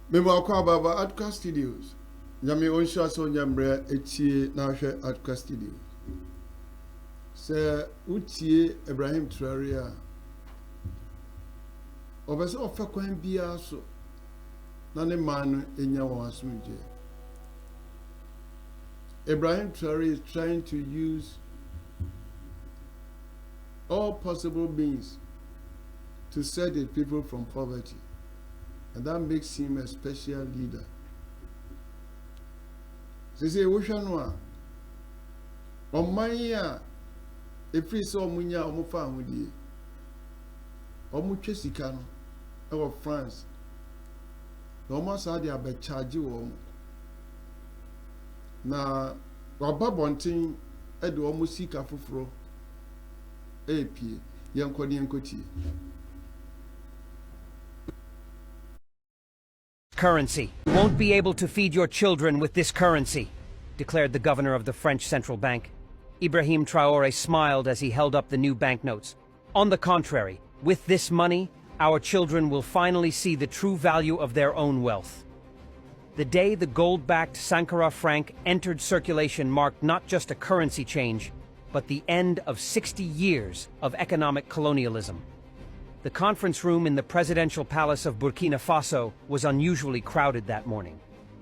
Memo Baba Adkwart Studios. Yami Onsha so Nyambre Etie Nashe Adkwart Studios. Se utie Ibrahim Traoré obese ofa kwan bia so na ne man enya won asumje. Ibrahim Traoré is trying to use all possible means to set his people from poverty. And that makes him a special leader. They say, Wushanwa, Omaya, if we saw Munya Omufan with you, Omuchesikano, of France, no more Saudi Arabia charge you. Na Rabba Bonting, Edu Omusika Fufro, AP, Yankoni Yankoti. Currency. You won't be able to feed your children with this currency, declared the governor of the French central bank. Ibrahim Traoré smiled as he held up the new banknotes. On the contrary, with this money, our children will finally see the true value of their own wealth. The day the gold-backed Sankara franc entered circulation marked not just a currency change, but the end of 60 years of economic colonialism. The conference room in the presidential palace of Burkina Faso was unusually crowded that morning.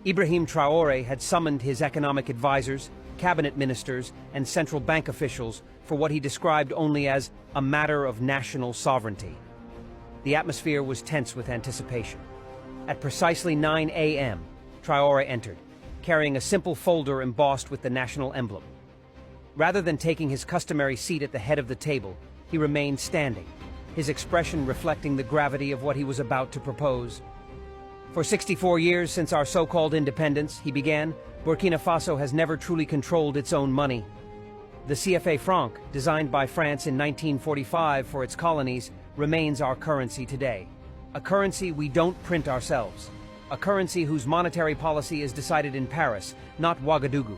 Ibrahim Traoré had summoned his economic advisors, cabinet ministers, and central bank officials for what he described only as a matter of national sovereignty. The atmosphere was tense with anticipation. At precisely 9 a.m., Traoré entered, carrying a simple folder embossed with the national emblem. Rather than taking his customary seat at the head of the table, he remained standing, his expression reflecting the gravity of what he was about to propose. For 64 years since our so-called independence, he began, Burkina Faso has never truly controlled its own money. The CFA franc, designed by France in 1945 for its colonies, remains our currency today. A currency we don't print ourselves. A currency whose monetary policy is decided in Paris, not Ouagadougou.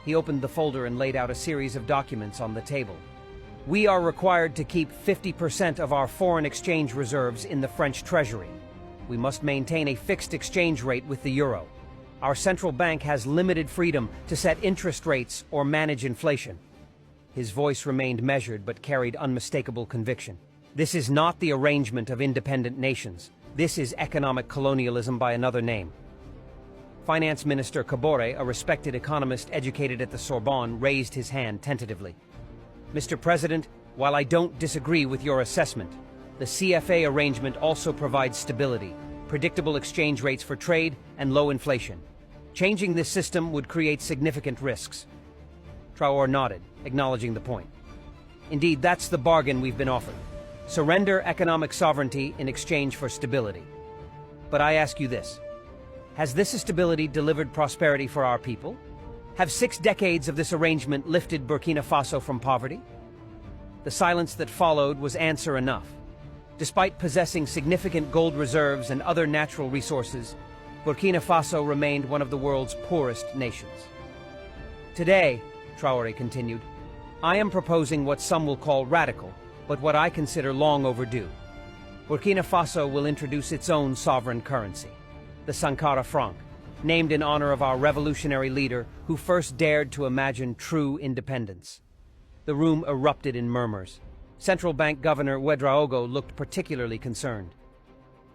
He opened the folder and laid out a series of documents on the table. We are required to keep 50% of our foreign exchange reserves in the French treasury. We must maintain a fixed exchange rate with the euro. Our central bank has limited freedom to set interest rates or manage inflation. His voice remained measured but carried unmistakable conviction. This is not the arrangement of independent nations. This is economic colonialism by another name. Finance Minister Traoré, a respected economist educated at the Sorbonne, raised his hand tentatively. Mr. President, while I don't disagree with your assessment, the CFA arrangement also provides stability, predictable exchange rates for trade, and low inflation. Changing this system would create significant risks. Traoré nodded, acknowledging the point. Indeed, that's the bargain we've been offered. Surrender economic sovereignty in exchange for stability. But I ask you this. Has this stability delivered prosperity for our people? Have 6 decades of this arrangement lifted Burkina Faso from poverty? The silence that followed was answer enough. Despite possessing significant gold reserves and other natural resources, Burkina Faso remained one of the world's poorest nations. Today, Traoré continued, I am proposing what some will call radical, but what I consider long overdue. Burkina Faso will introduce its own sovereign currency, the Sankara franc, named in honor of our revolutionary leader who first dared to imagine true independence. The room erupted in murmurs. Central Bank Governor Ouagadougou looked particularly concerned.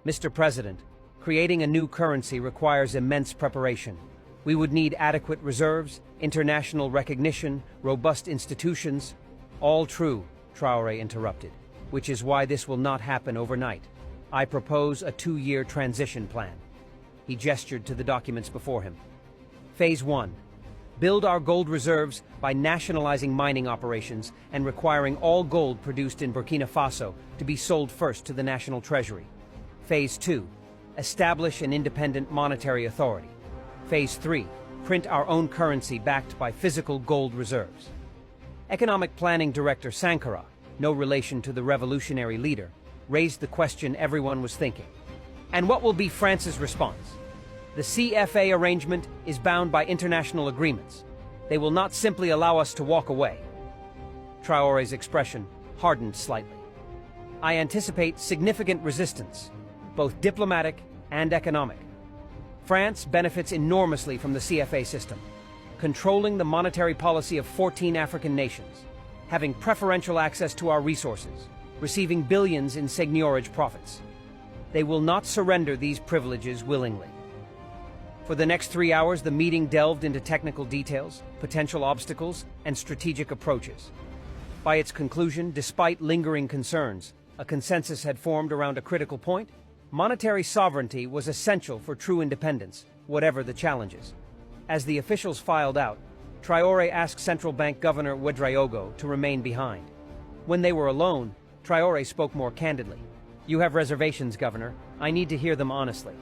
Mr. President, creating a new currency requires immense preparation. We would need adequate reserves, international recognition, robust institutions. All true, Traoré interrupted, which is why this will not happen overnight. I propose a 2-year transition plan. He gestured to the documents before him. Phase 1. Build our gold reserves by nationalizing mining operations and requiring all gold produced in Burkina Faso to be sold first to the national treasury. Phase 2. Establish an independent monetary authority. Phase 3. Print our own currency backed by physical gold reserves. Economic Planning Director Sankara, no relation to the revolutionary leader, raised the question everyone was thinking. And what will be France's response? The CFA arrangement is bound by international agreements. They will not simply allow us to walk away. Traoré's expression hardened slightly. I anticipate significant resistance, both diplomatic and economic. France benefits enormously from the CFA system, controlling the monetary policy of 14 African nations, having preferential access to our resources, receiving billions in seigniorage profits. They will not surrender these privileges willingly. For the next 3 hours, the meeting delved into technical details, potential obstacles, and strategic approaches. By its conclusion, despite lingering concerns, a consensus had formed around a critical point. Monetary sovereignty was essential for true independence, whatever the challenges. As the officials filed out, Traoré asked Central Bank Governor Ouédraogo to remain behind. When they were alone, Traoré spoke more candidly. "You have reservations, Governor. I need to hear them honestly."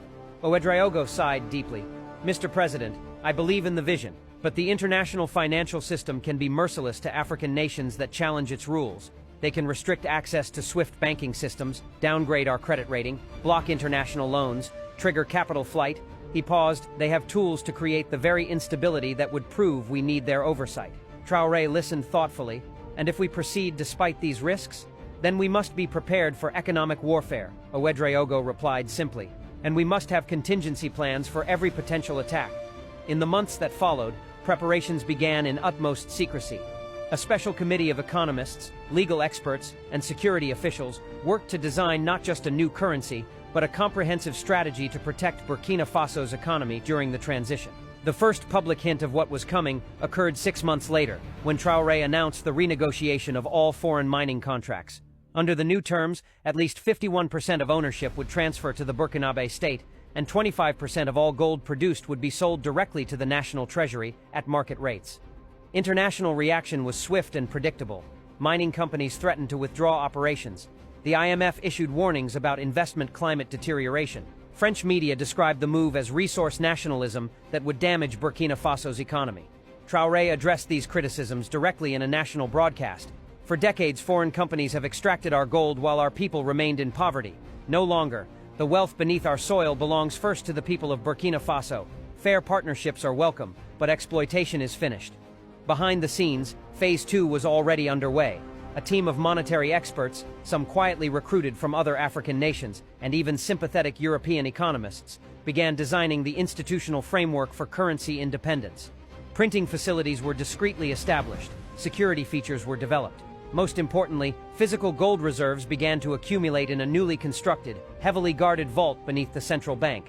Ouédraogo sighed deeply. "Mr. President, I believe in the vision, but the international financial system can be merciless to African nations that challenge its rules. They can restrict access to SWIFT banking systems, downgrade our credit rating, block international loans, trigger capital flight." He paused. "They have tools to create the very instability that would prove we need their oversight." Traoré listened thoughtfully. "And if we proceed despite these risks, then we must be prepared for economic warfare," Ouédraogo replied simply. "And we must have contingency plans for every potential attack." In the months that followed, preparations began in utmost secrecy. A special committee of economists, legal experts, and security officials worked to design not just a new currency, but a comprehensive strategy to protect Burkina Faso's economy during the transition. The first public hint of what was coming occurred 6 months later, when Traoré announced the renegotiation of all foreign mining contracts. Under the new terms, at least 51% of ownership would transfer to the Burkinabe state, and 25% of all gold produced would be sold directly to the national treasury at market rates. International reaction was swift and predictable. Mining companies threatened to withdraw operations. The IMF issued warnings about investment climate deterioration. French media described the move as resource nationalism that would damage Burkina Faso's economy. Traoré addressed these criticisms directly in a national broadcast. "For decades, foreign companies have extracted our gold while our people remained in poverty. No longer. The wealth beneath our soil belongs first to the people of Burkina Faso. Fair partnerships are welcome, but exploitation is finished." Behind the scenes, Phase 2 was already underway. A team of monetary experts, some quietly recruited from other African nations, and even sympathetic European economists, began designing the institutional framework for currency independence. Printing facilities were discreetly established. Security features were developed. Most importantly, physical gold reserves began to accumulate in a newly constructed, heavily guarded vault beneath the central bank.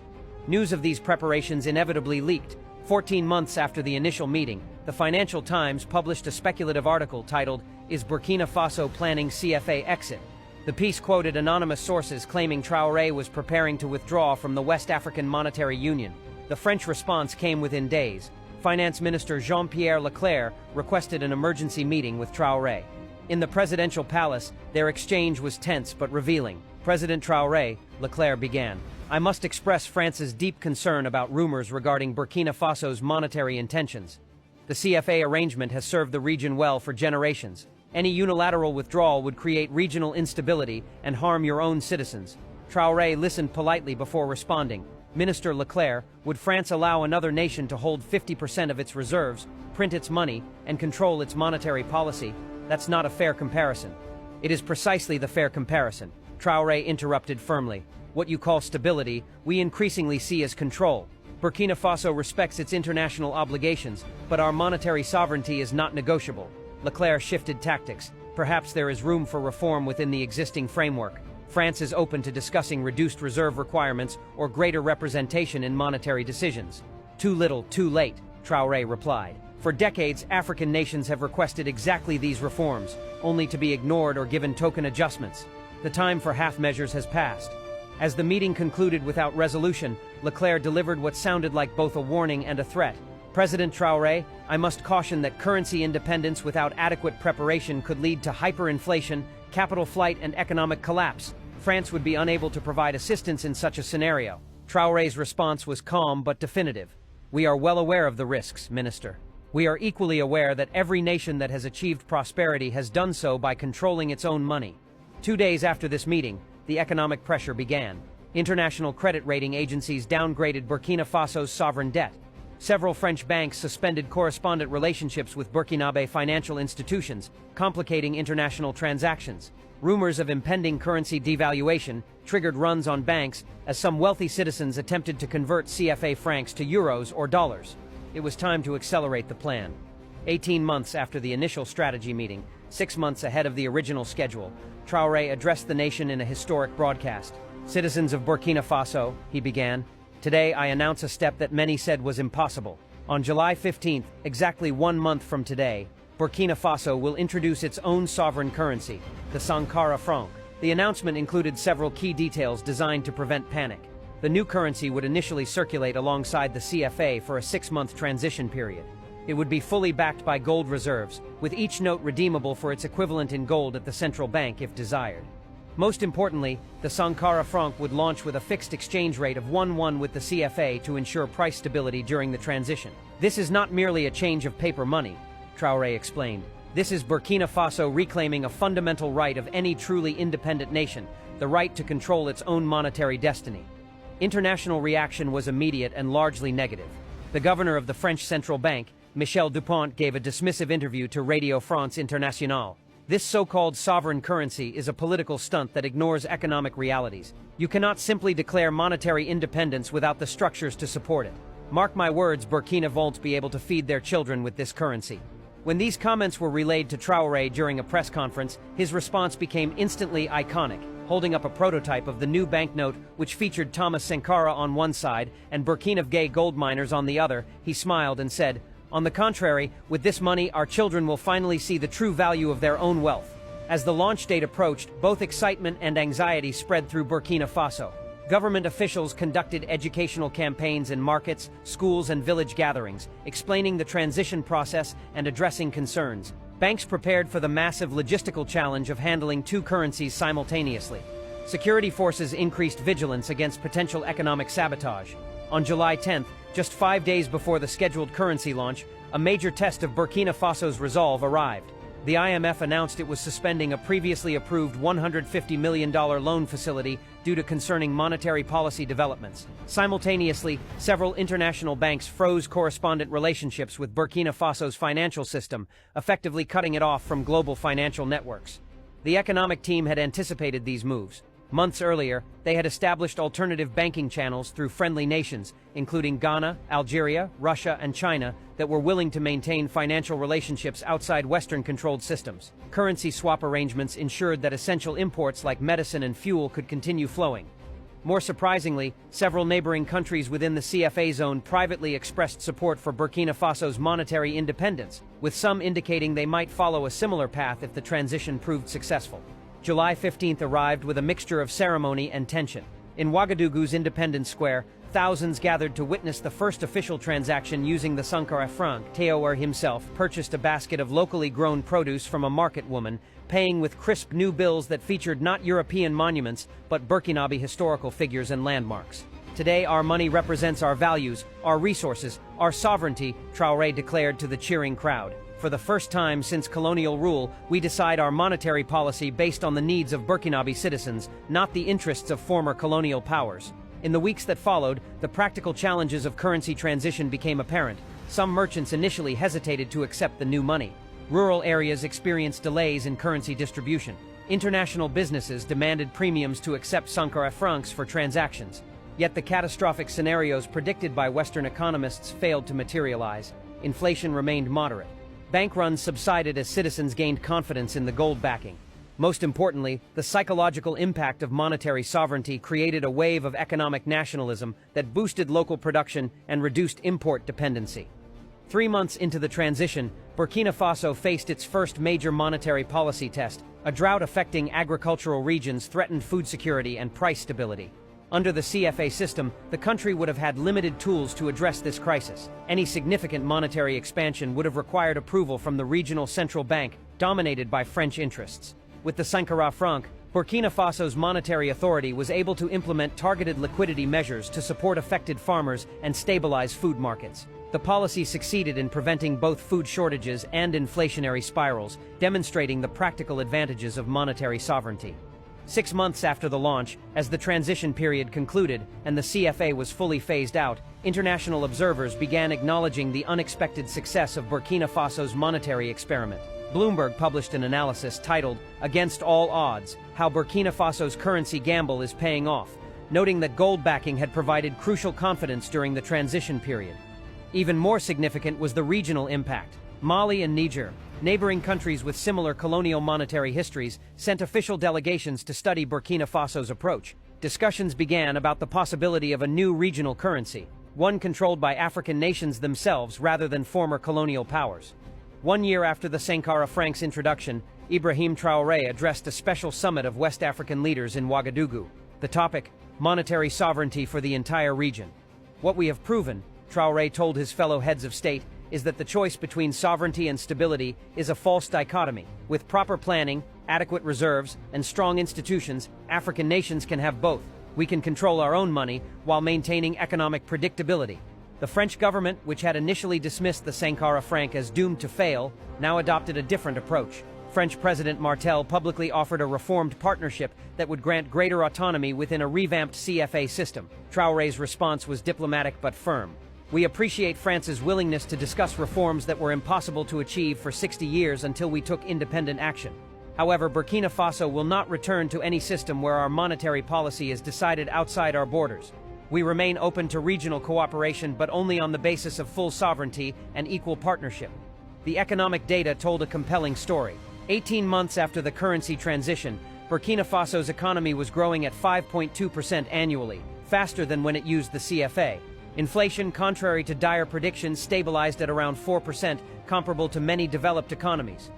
News of these preparations inevitably leaked. 14 months after the initial meeting, the Financial Times published a speculative article titled, "Is Burkina Faso Planning CFA Exit?" The piece quoted anonymous sources claiming Traoré was preparing to withdraw from the West African Monetary Union. The French response came within days. Finance Minister Jean-Pierre Leclerc requested an emergency meeting with Traoré. In the presidential palace, their exchange was tense but revealing. "President Traoré," Leclerc began, "I must express France's deep concern about rumors regarding Burkina Faso's monetary intentions. The CFA arrangement has served the region well for generations. Any unilateral withdrawal would create regional instability and harm your own citizens." Traoré listened politely before responding. "Minister Leclerc, would France allow another nation to hold 50% of its reserves, print its money, and control its monetary policy? That's not a fair comparison." "It is precisely the fair comparison," Traoré interrupted firmly. "What you call stability, we increasingly see as control. Burkina Faso respects its international obligations, but our monetary sovereignty is not negotiable." Leclerc shifted tactics. "Perhaps there is room for reform within the existing framework. France is open to discussing reduced reserve requirements or greater representation in monetary decisions." "Too little, too late," Traoré replied. "For decades, African nations have requested exactly these reforms, only to be ignored or given token adjustments. The time for half measures has passed." As the meeting concluded without resolution, Leclerc delivered what sounded like both a warning and a threat. "President Traoré, I must caution that currency independence without adequate preparation could lead to hyperinflation, capital flight, and economic collapse. France would be unable to provide assistance in such a scenario." Traoré's response was calm but definitive. "We are well aware of the risks, Minister. We are equally aware that every nation that has achieved prosperity has done so by controlling its own money." 2 days after this meeting, the economic pressure began. International credit rating agencies downgraded Burkina Faso's sovereign debt. Several French banks suspended correspondent relationships with Burkinabe financial institutions, complicating international transactions. Rumors of impending currency devaluation triggered runs on banks as some wealthy citizens attempted to convert CFA francs to euros or dollars. It was time to accelerate the plan. 18 months after the initial strategy meeting, 6 months ahead of the original schedule, Traoré addressed the nation in a historic broadcast. "Citizens of Burkina Faso," he began, "today I announce a step that many said was impossible. On July 15th, exactly 1 month from today, Burkina Faso will introduce its own sovereign currency, the Sankara franc." The announcement included several key details designed to prevent panic. The new currency would initially circulate alongside the CFA for a 6-month transition period. It would be fully backed by gold reserves, with each note redeemable for its equivalent in gold at the central bank if desired. Most importantly, the Sankara franc would launch with a fixed exchange rate of 1:1 with the CFA to ensure price stability during the transition. "This is not merely a change of paper money," Traoré explained. "This is Burkina Faso reclaiming a fundamental right of any truly independent nation, the right to control its own monetary destiny." International reaction was immediate and largely negative. The governor of the French central bank, Michel Dupont, gave a dismissive interview to Radio France Internationale. "This so-called sovereign currency is a political stunt that ignores economic realities. You cannot simply declare monetary independence without the structures to support it. Mark my words, Burkina won't be able to feed their children with this currency." When these comments were relayed to Traoré during a press conference, his response became instantly iconic. Holding up a prototype of the new banknote, which featured Thomas Sankara on one side and Burkina Faso gold miners on the other, he smiled and said, "On the contrary, with this money, our children will finally see the true value of their own wealth." As the launch date approached, both excitement and anxiety spread through Burkina Faso. Government officials conducted educational campaigns in markets, schools, and village gatherings, explaining the transition process and addressing concerns. Banks prepared for the massive logistical challenge of handling two currencies simultaneously. Security forces increased vigilance against potential economic sabotage. On July 10th, just 5 days before the scheduled currency launch, a major test of Burkina Faso's resolve arrived. The IMF announced it was suspending a previously approved $150 million loan facility due to concerning monetary policy developments. Simultaneously, several international banks froze correspondent relationships with Burkina Faso's financial system, effectively cutting it off from global financial networks. The economic team had anticipated these moves. Months earlier, they had established alternative banking channels through friendly nations, including Ghana, Algeria, Russia, and China, that were willing to maintain financial relationships outside Western-controlled systems. Currency swap arrangements ensured that essential imports like medicine and fuel could continue flowing. More surprisingly, several neighboring countries within the CFA zone privately expressed support for Burkina Faso's monetary independence, with some indicating they might follow a similar path if the transition proved successful. July 15th arrived with a mixture of ceremony and tension. In Ouagadougou's Independence Square, thousands gathered to witness the first official transaction using the Sankara franc. Traoré himself purchased a basket of locally grown produce from a market woman, paying with crisp new bills that featured not European monuments, but Burkinabe historical figures and landmarks. "Today our money represents our values, our resources, our sovereignty," Traoré declared to the cheering crowd. "For the first time since colonial rule, we decide our monetary policy based on the needs of Burkinabe citizens, not the interests of former colonial powers." In the weeks that followed, the practical challenges of currency transition became apparent. Some merchants initially hesitated to accept the new money. Rural areas experienced delays in currency distribution. International businesses demanded premiums to accept Sankara francs for transactions. Yet the catastrophic scenarios predicted by Western economists failed to materialize. Inflation remained moderate. Bank runs subsided as citizens gained confidence in the gold backing. Most importantly, the psychological impact of monetary sovereignty created a wave of economic nationalism that boosted local production and reduced import dependency. 3 months into the transition, Burkina Faso faced its first major monetary policy test. A drought affecting agricultural regions threatened food security and price stability. Under the CFA system, the country would have had limited tools to address this crisis. Any significant monetary expansion would have required approval from the regional central bank, dominated by French interests. With the Sankara franc, Burkina Faso's monetary authority was able to implement targeted liquidity measures to support affected farmers and stabilize food markets. The policy succeeded in preventing both food shortages and inflationary spirals, demonstrating the practical advantages of monetary sovereignty. 6 months after the launch, as the transition period concluded and the CFA was fully phased out, international observers began acknowledging the unexpected success of Burkina Faso's monetary experiment. Bloomberg published an analysis titled, "Against All Odds, How Burkina Faso's Currency Gamble is Paying Off," noting that gold backing had provided crucial confidence during the transition period. Even more significant was the regional impact. Mali and Niger, neighboring countries with similar colonial monetary histories, sent official delegations to study Burkina Faso's approach. Discussions began about the possibility of a new regional currency, one controlled by African nations themselves rather than former colonial powers. 1 year after the Sankara franc's introduction, Ibrahim Traoré addressed a special summit of West African leaders in Ouagadougou. The topic, monetary sovereignty for the entire region. What we have proven, Traoré told his fellow heads of state, is that the choice between sovereignty and stability is a false dichotomy. With proper planning, adequate reserves, and strong institutions, African nations can have both. We can control our own money while maintaining economic predictability. The French government, which had initially dismissed the Sankara franc as doomed to fail, now adopted a different approach. French President Martel publicly offered a reformed partnership that would grant greater autonomy within a revamped CFA system. Traoré's response was diplomatic but firm. "We appreciate France's willingness to discuss reforms that were impossible to achieve for 60 years until we took independent action. However, Burkina Faso will not return to any system where our monetary policy is decided outside our borders. We remain open to regional cooperation, but only on the basis of full sovereignty and equal partnership." The economic data told a compelling story. 18 months after the currency transition, Burkina Faso's economy was growing at 5.2% annually, faster than when it used the CFA. Inflation, contrary to dire predictions, stabilized at around 4%, comparable to many developed economies.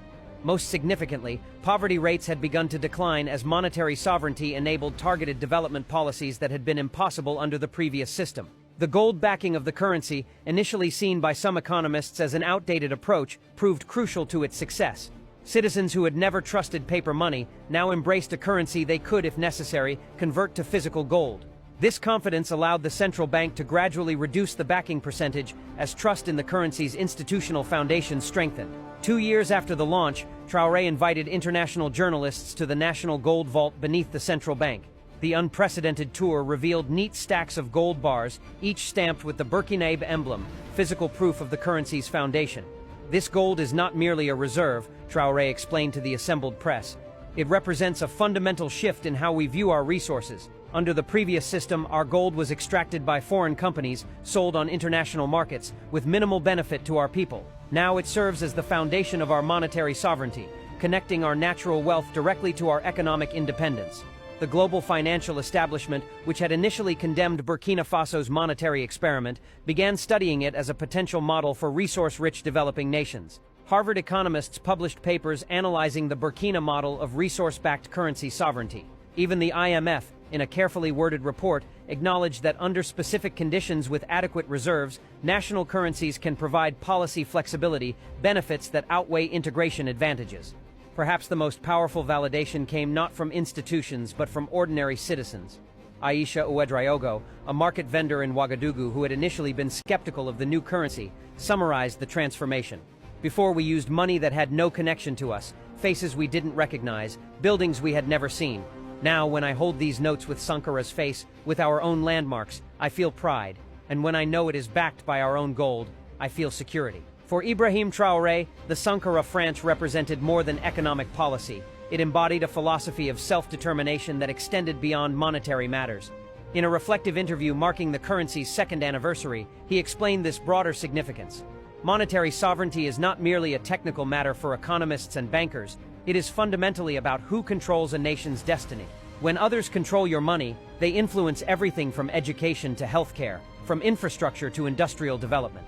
Most significantly, poverty rates had begun to decline as monetary sovereignty enabled targeted development policies that had been impossible under the previous system. The gold backing of the currency, initially seen by some economists as an outdated approach, proved crucial to its success. Citizens who had never trusted paper money now embraced a currency they could, if necessary, convert to physical gold. This confidence allowed the central bank to gradually reduce the backing percentage as trust in the currency's institutional foundation strengthened. 2 years after the launch, Traoré invited international journalists to the National Gold Vault beneath the central bank. The unprecedented tour revealed neat stacks of gold bars, each stamped with the Burkina Faso emblem, physical proof of the currency's foundation. "This gold is not merely a reserve," Traoré explained to the assembled press. "It represents a fundamental shift in how we view our resources. Under the previous system, our gold was extracted by foreign companies, sold on international markets, with minimal benefit to our people. Now it serves as the foundation of our monetary sovereignty, connecting our natural wealth directly to our economic independence." The global financial establishment, which had initially condemned Burkina Faso's monetary experiment, began studying it as a potential model for resource-rich developing nations. Harvard economists published papers analyzing the Burkina model of resource-backed currency sovereignty. Even the IMF, in a carefully worded report, acknowledged that under specific conditions with adequate reserves, national currencies can provide policy flexibility, benefits that outweigh integration advantages. Perhaps the most powerful validation came not from institutions but from ordinary citizens. Aisha Ouedraogo, a market vendor in Ouagadougou who had initially been skeptical of the new currency, summarized the transformation. "Before, we used money that had no connection to us, faces we didn't recognize, buildings we had never seen. Now, when I hold these notes with Sankara's face, with our own landmarks, I feel pride. And when I know it is backed by our own gold, I feel security." For Ibrahim Traoré, the Sankara franc represented more than economic policy. It embodied a philosophy of self-determination that extended beyond monetary matters. In a reflective interview marking the currency's 2nd anniversary, he explained this broader significance. "Monetary sovereignty is not merely a technical matter for economists and bankers. It is fundamentally about who controls a nation's destiny. When others control your money, they influence everything from education to healthcare, from infrastructure to industrial development.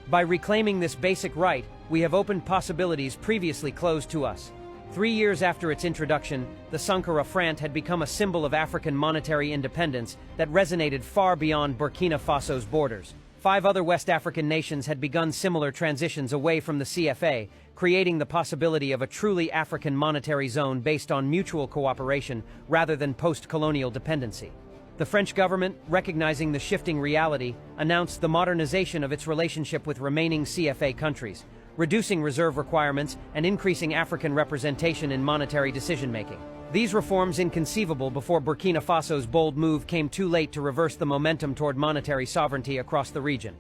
By reclaiming this basic right, we have opened possibilities previously closed to us." 3 years after its introduction, the Sankara franc had become a symbol of African monetary independence that resonated far beyond Burkina Faso's borders. 5 other West African nations had begun similar transitions away from the CFA, creating the possibility of a truly African monetary zone based on mutual cooperation rather than post-colonial dependency. The French government, recognizing the shifting reality, announced the modernization of its relationship with remaining CFA countries, reducing reserve requirements and increasing African representation in monetary decision-making. These reforms, inconceivable before Burkina Faso's bold move, came too late to reverse the momentum toward monetary sovereignty across the region.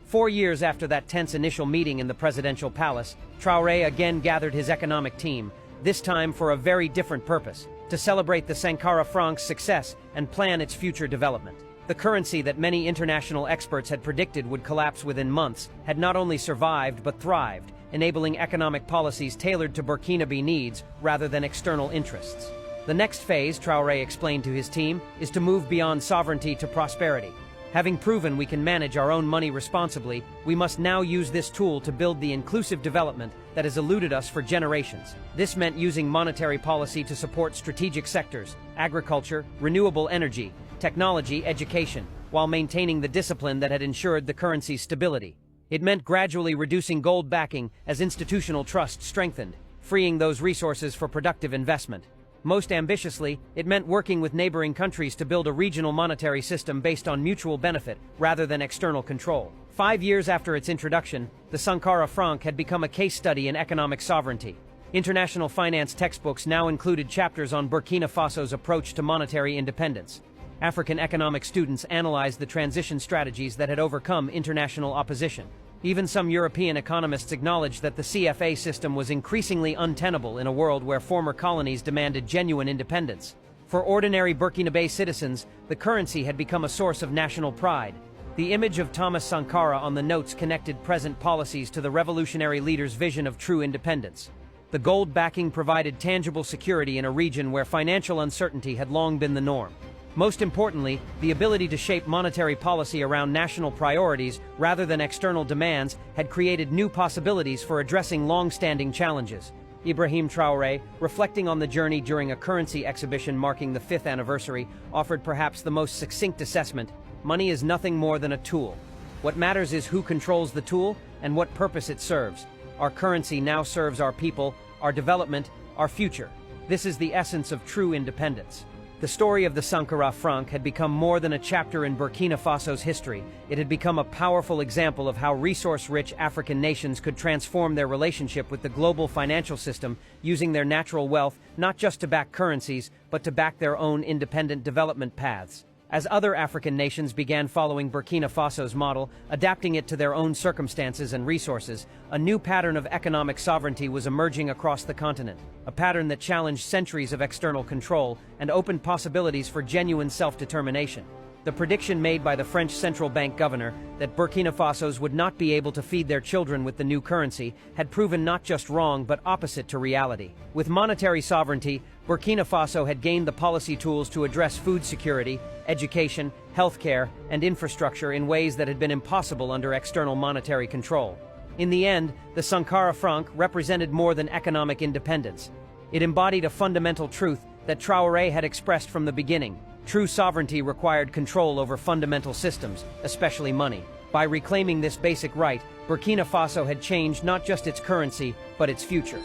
4 years after that tense initial meeting in the presidential palace, Traoré again gathered his economic team, this time for a very different purpose: to celebrate the Sankara franc's success and plan its future development. The currency that many international experts had predicted would collapse within months had not only survived but thrived, enabling economic policies tailored to Burkinabe needs rather than external interests. The next phase, Traoré explained to his team, is to move beyond sovereignty to prosperity. Having proven we can manage our own money responsibly, we must now use this tool to build the inclusive development that has eluded us for generations. This meant using monetary policy to support strategic sectors, agriculture, renewable energy, technology, education, while maintaining the discipline that had ensured the currency's stability. It meant gradually reducing gold backing as institutional trust strengthened, freeing those resources for productive investment. Most ambitiously, it meant working with neighboring countries to build a regional monetary system based on mutual benefit rather than external control. 5 years after its introduction, the Sankara franc had become a case study in economic sovereignty. International finance textbooks now included chapters on Burkina Faso's approach to monetary independence. African economic students analyzed the transition strategies that had overcome international opposition. Even some European economists acknowledged that the CFA system was increasingly untenable in a world where former colonies demanded genuine independence. For ordinary Burkinabe citizens, the currency had become a source of national pride. The image of Thomas Sankara on the notes connected present policies to the revolutionary leader's vision of true independence. The gold backing provided tangible security in a region where financial uncertainty had long been the norm. Most importantly, the ability to shape monetary policy around national priorities rather than external demands had created new possibilities for addressing long-standing challenges. Ibrahim Traoré, reflecting on the journey during a currency exhibition marking the 5th anniversary, offered perhaps the most succinct assessment: money is nothing more than a tool. What matters is who controls the tool and what purpose it serves. Our currency now serves our people, our development, our future. This is the essence of true independence. The story of the Sankara franc had become more than a chapter in Burkina Faso's history. It had become a powerful example of how resource-rich African nations could transform their relationship with the global financial system, using their natural wealth not just to back currencies, but to back their own independent development paths. As other African nations began following Burkina Faso's model, adapting it to their own circumstances and resources, a new pattern of economic sovereignty was emerging across the continent, a pattern that challenged centuries of external control and opened possibilities for genuine self-determination. The prediction made by the French central bank governor that Burkina Fasos would not be able to feed their children with the new currency had proven not just wrong but opposite to reality. With monetary sovereignty, Burkina Faso had gained the policy tools to address food security, education, healthcare, and infrastructure in ways that had been impossible under external monetary control. In the end, the Sankara franc represented more than economic independence. It embodied a fundamental truth that Traoré had expressed from the beginning. True sovereignty required control over fundamental systems, especially money. By reclaiming this basic right, Burkina Faso had changed not just its currency, but its future.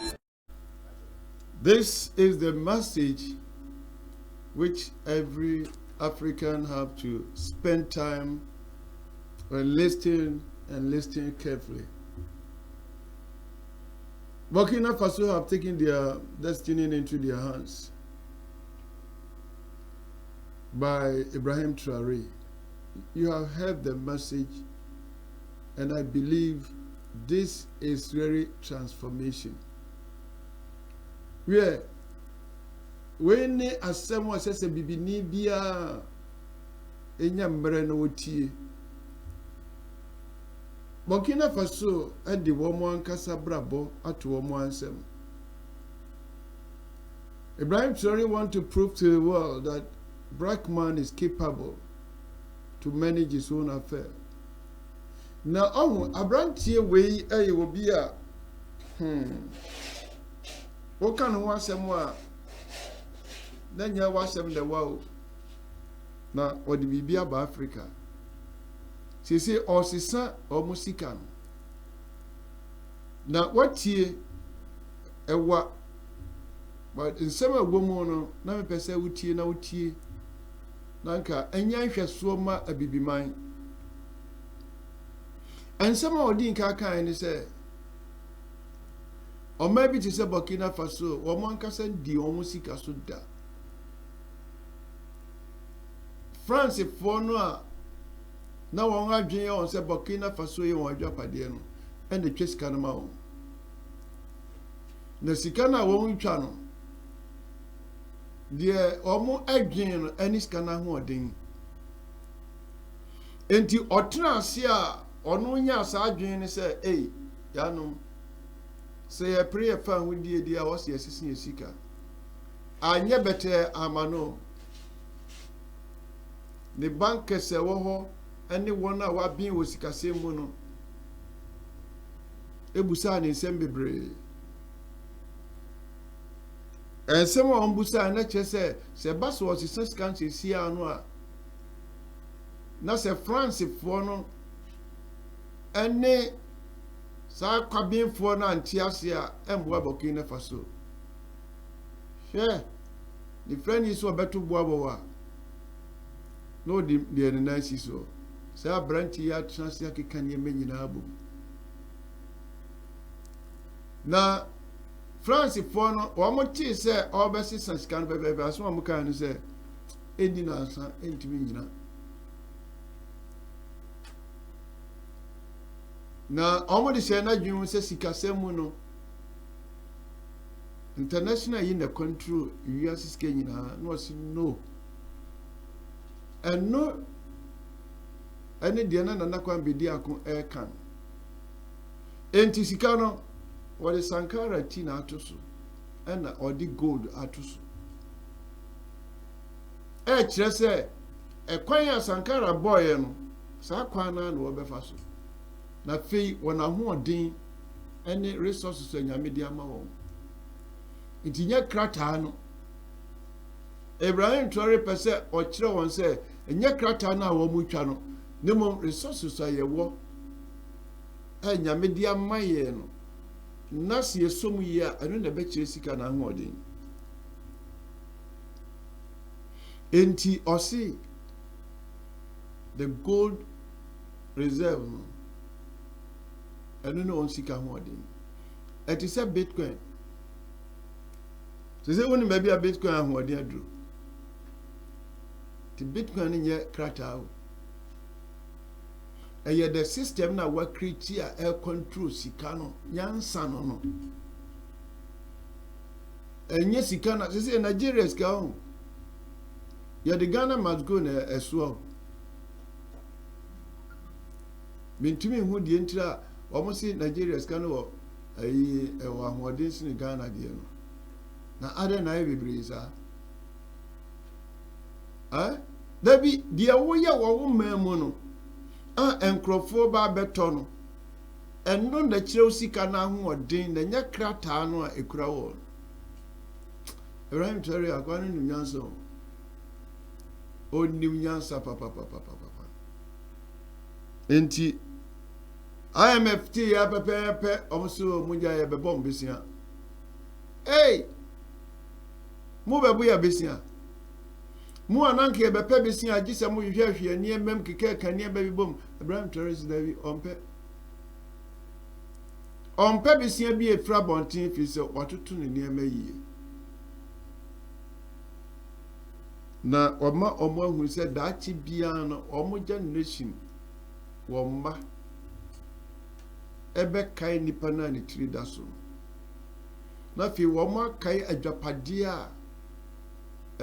This is the message which every African have to spend time when listening and listening carefully. Burkina Faso have taken their destiny into their hands by Ibrahim Traoré. You have heard the message, and I believe this is really transformation. Where when asemo says bibini bia enya mbre na wotie Burkina Faso edi womo ankasa brabo ato womo ansem. Ibrahim Traoré want to prove to the world that black man is capable to manage his own affair. Now, abrantie we will be a what can one somewhere? Then you watch them the world. Now, what did we be about Africa? She say, or sister or musican. Now, what ye a what? But in some woman, now me pese utie na utie. Nanka enya hwe so ma abibi man. And some of the kan ni say or maybe to say Burkina Faso or man ka say di omo sika so da. France for no na wɔn adwene on sɛ Burkina Faso yɛ wɔn adwapadeɛ no ɛna twa sika no ma wɔn na sika na wɔn twa no deɛ wɔn adwene no ɛne sika no ahoɔden enti ɔtena ase a ɔno nya saa adwene ne sɛ ei yanom sɛ yɛpere yɛfa ahodie di a wɔsɛ yɛsisi yɛ sika anyɛ bɛtɛ ama no ne bank kɛsɛ wɔ hɔ ɛne wɔn a wabin wɔ sikasɛm mu no ebusa ne nsɛm bebree nsɛm a wɔn busa na kyerɛ sɛ ba so wɔsesa sika nsɛsi ano a na sɛ Francefoɔ no ɛne saa kwabinfoɔ no ante ase a ɛmboa Burkina Faso hwɛ ne friend yi so ɔbɛto boa bɔ a na ɔde deɛ ne nan si so saa abranti yi atena ase akeka nneɛma nyinaa bom na Francefoɔ no wɔn tee sɛ ɔbɛsesa sika no bɛbɛbɛ aso a wɔn kaa no sɛ ɛdi nansa ɛntumi nyina na wɔn de hyɛ n'adwene sɛ sikasɛm mu no international yi na control wiase sika nyinaa na wɔsi no ɛno ɛne deɛ na nana kwan bedi ako ɛɛka enti sika no wɔde Sankara ti na ato so ɛna ɔde gold ato so ɛkyerɛ sɛ ɛkwan a Sankara bɔɔyɛ no saa kwan na wɔbɛfa so na fei wɔn ahoɔden ɛne resources a nyame de ama wɔn nti nyɛ krataa no Ibrahim Traoré pɛ sɛ ɔkyerɛ wɔn sɛ nyɛ krataa no a wɔn twa no ne mmom resources a yɛwɔ nyame de ama yɛn no na sɛ yɛsom yi a ɛno na ɛbɛkyerɛ sika na ahoɔden enti ɔse the gold reserve no ɛno na wɔn sika ahoɔden ɛte sɛ Bitcoin sɛ wɔn baabi a Bitcoin ahoɔden aduro ti Bitcoin no nyɛ krataa o ɛyɛ the system na wɔakriti a control sika no nyansa no no ɛnyɛ sika na sɛ Nigeria sika ho yɛde Ghana must go na ɛsoa mentumi hu deɛ ntira wɔn si Nigeria sika no wɔ ɛwɔ ahoɔden sini Ghana deɛ no na ada na ayɛ bebree saa dabi deɛ woyɛ wɔn mmaa mu no nkurɔfoɔ ba bɛtɔ no ɛno na kyerɛw sika na ahoɔden na nyɛ krataa no a ekura wɔ Ibrahim Traoré akwa no nim nyansa o nim nyansa papapapapapa enti IMF ti ya pɛpɛɛpɛ ɔmo so mo gya yɛ bɛbɔ mo besia mo bɛbo yɛ besia mo ananke yɛ bɛpɛ besia agye sɛ mo hwehwɛ nneɛma m keka nneɛma bi bom Ibrahim Traoré dabi ɔmpɛ besia bi efra bɔnten fi sɛ watoto ne nneɛma yie na ɔma ɔmo ahu sɛ daakye biara no ɔmo generation wɔn mma ɛbɛkae nipa na ne tiri da so na fi wɔn akae adwapadeɛ a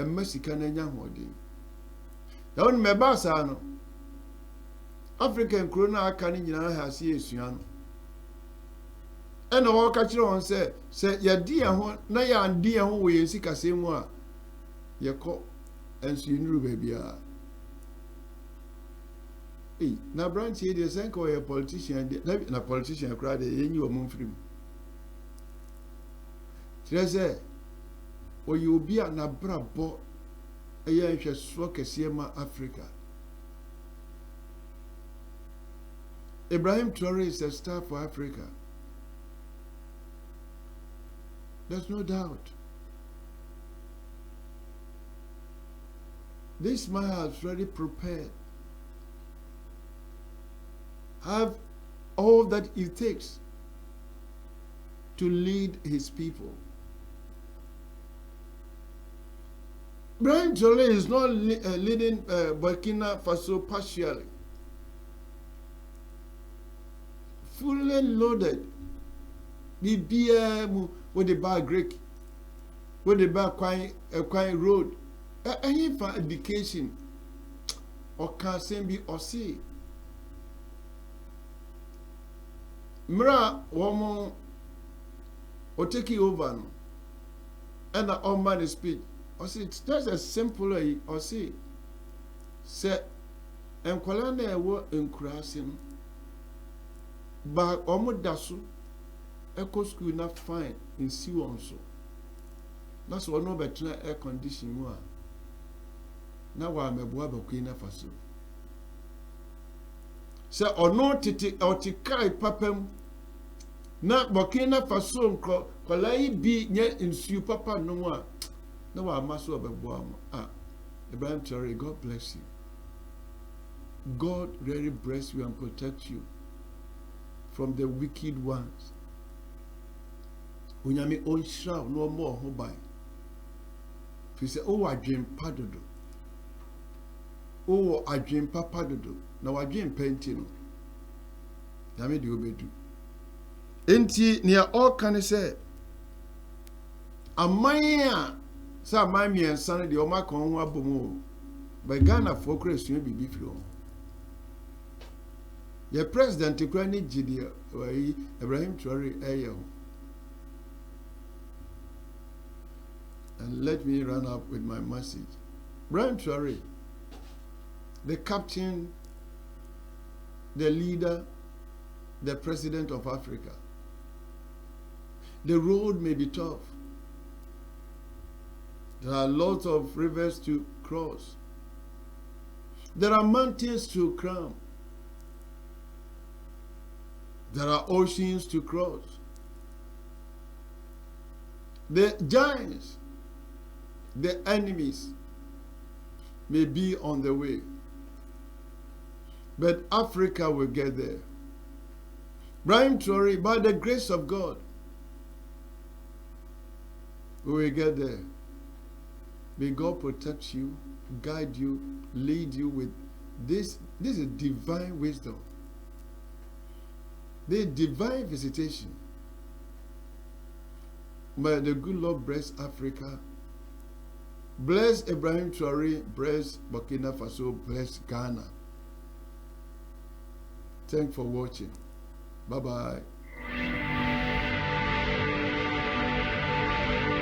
ɛmma sika na nya hoɔden na wɔn mɛba saa no African kuro na aka ne nyinaa ha ase esua no ɛna wɔka kyerɛ wɔn sɛ yɛdi yɛn ho na yɛandi yɛn ho wɔ yɛn sikasɛm mu a yɛkɔ nso yɛnuru baabi a na branch yi deɛ sɛ nka wɔyɛ politician na politician koraa deɛ yɛnyi wɔ mo mfiri mu kyerɛ sɛ ɔyɛ obi a n'abrabɔ ɛyɛ nhwɛsoɔ kɛseɛ ma Africa. Ibrahim Traoré is a star for Africa. There's no doubt. This man has already prepared. Have all that it takes to lead his people. Ibrahim Traoré is not leading Burkina Faso partially. heavily loaded. Bibia mu with the bar Greek, with the bar quite road. Any for education or can be or see. Mra woman or take it over no. And the all man speech. Or see it's just as simple as or see. Say and kwalana wo enkurase no. Ba omo daso eco school na fine in see on so. That's why no better air condition wa. Na wa meboa Burkina Faso. Say ono titi otikai papam na Burkina Faso nko kwalai bi nye nsu papa no a na wa maso obeboa mo. Ibrahim Traoré, God bless you. God really bless you and protect you from the wicked ones. Unyami onshra no more hobai. Fi say o adwen padodo. O adwen papadodo. Na wadwen penti no. Yami de obedu. Enti nia all kan say amanya sa amami ensan de o makon ho abomo. Ba Ghana for Christian bibi fi o. The president Ukraine Gideon Ibrahim Traoré ayo. And let me run up with my message. Ibrahim Traoré, the captain, the leader, the president of Africa. The road may be tough. There are lots of rivers to cross. There are mountains to climb. There are oceans to cross. The giants, the enemies, may be on the way. But Africa will get there. Ibrahim Traoré, by the grace of God, we will get there. May God protect you, guide you, lead you with this. This is divine wisdom. The divine visitation. May the good Lord bless Africa. Bless Ibrahim Traoré, bless Burkina Faso, bless Ghana. Thanks for watching. Bye-bye.